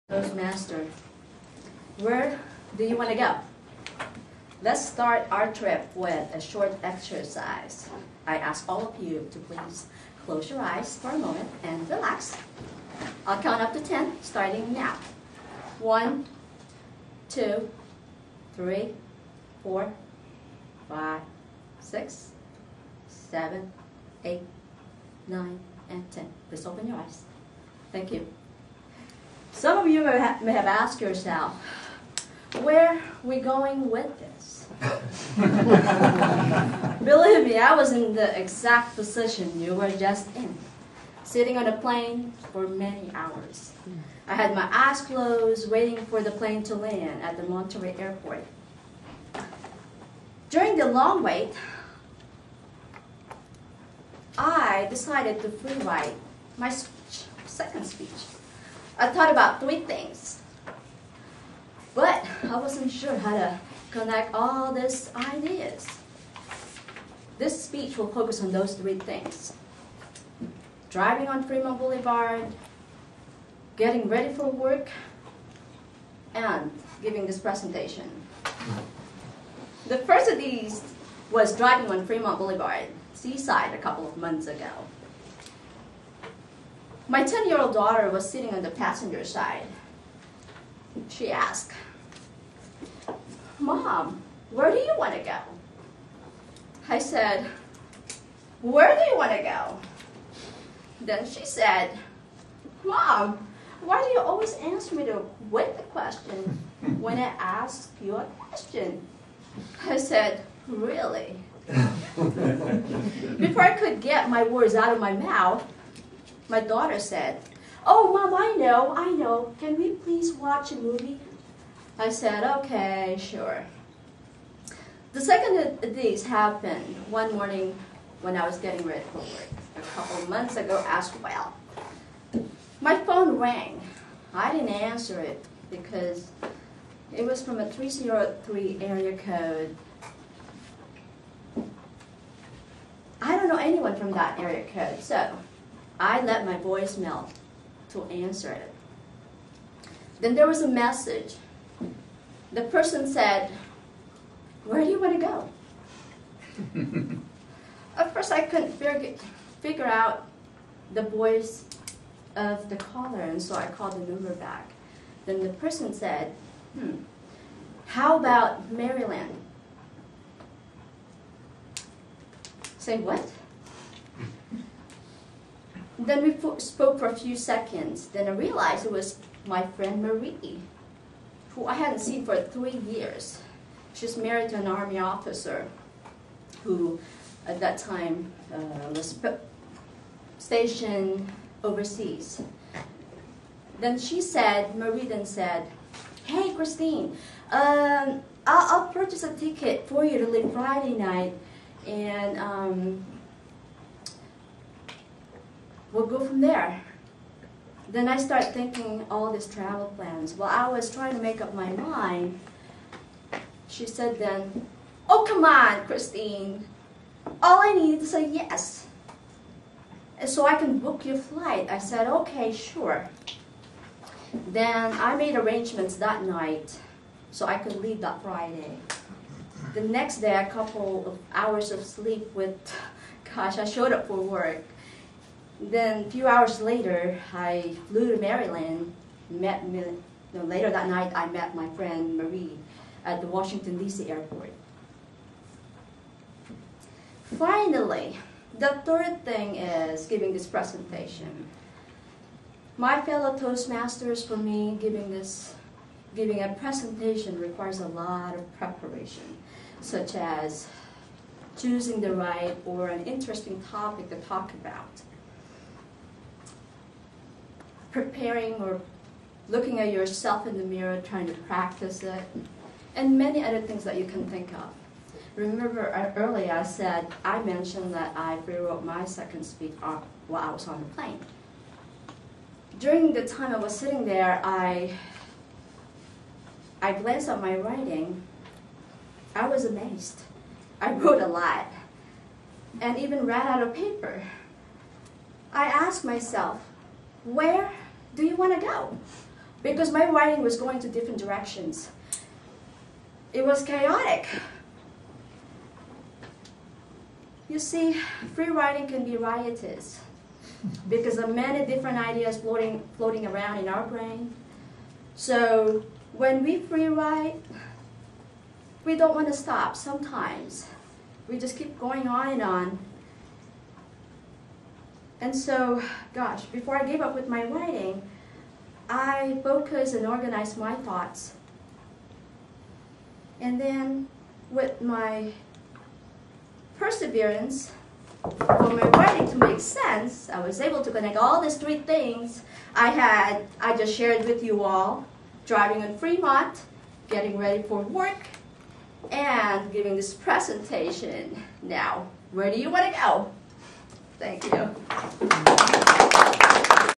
Toastmaster, where do you want to go? Let's start our trip with a short exercise. I ask all of you to please close your eyes for a moment and relax. I'll count up to 10, starting now. 1, 2, 3, 4, 5, 6, 7, 8, 9, and 10. Please open your eyes. Thank you. Some of you may have asked yourself, where are we going with this? Believe me, I was in the exact position you were just in, sitting on a plane for many hours. I had my eyes closed, waiting for the plane to land at the Monterey airport. During the long wait, I decided to free write my second speech. I thought about 3 things, but I wasn't sure how to connect all these ideas. This speech will focus on those 3 things: driving on Fremont Boulevard, getting ready for work, and giving this presentation. The first of these was driving on Fremont Boulevard, Seaside, a couple of months ago. My 10-year-old daughter was sitting on the passenger side. She asked, "Mom, where do you want to go?" I said, "Where do you want to go?" Then she said, "Mom, why do you always answer me with the question when I ask you a question?" I said, "Really?" Before I could get my words out of my mouth, my daughter said, "Oh, Mom, I know. Can we please watch a movie?" I said, "Okay, sure." The second of these happened one morning when I was getting ready for work, a couple of months ago as well. My phone rang. I didn't answer it because it was from a 303 area code. I don't know anyone from that area code, so I let my voicemail to answer it. Then there was a message. The person said, "Where do you want to go?" At first I couldn't figure out the voice of the caller, and so I called the number back. Then the person said, "How about Maryland?" Say what? Then we spoke for a few seconds. Then I realized it was my friend Marie, who I hadn't seen for 3 years. She's married to an Army officer who, at that time, was stationed overseas. Then Marie then said, "Hey, Christine, I'll purchase a ticket for you to leave Friday night, and we'll go from there." Then I start thinking all these travel plans. While I was trying to make up my mind, she said then, "Oh, come on, Christine. All I need is a yes, and so I can book your flight." I said, "Okay, sure." Then I made arrangements that night so I could leave that Friday. The next day, a couple of hours of sleep I showed up for work. Then a few hours later, I flew to Maryland. Later that night, I met my friend Marie at the Washington, D.C. airport. Finally, the third thing is giving this presentation. My fellow Toastmasters, for me, giving a presentation requires a lot of preparation, such as choosing the right or an interesting topic to talk about, preparing or looking at yourself in the mirror, trying to practice it, and many other things that you can think of. Remember earlier I mentioned that I rewrote my second speech while I was on the plane. During the time I was sitting there, I glanced at my writing. I was amazed. I wrote a lot and even ran out of paper. I asked myself, where do you want to go? because my writing was going to different directions. It was chaotic. You see, free writing can be riotous because of many different ideas floating around in our brain. So when we free write, we don't want to stop sometimes. We just keep going on and on. And so, gosh, before I gave up with my writing, I focused and organized my thoughts. And then with my perseverance for my writing to make sense, I was able to connect all these three things I just shared with you all: driving in Fremont, getting ready for work, and giving this presentation. Now, where do you want to go? Thank you.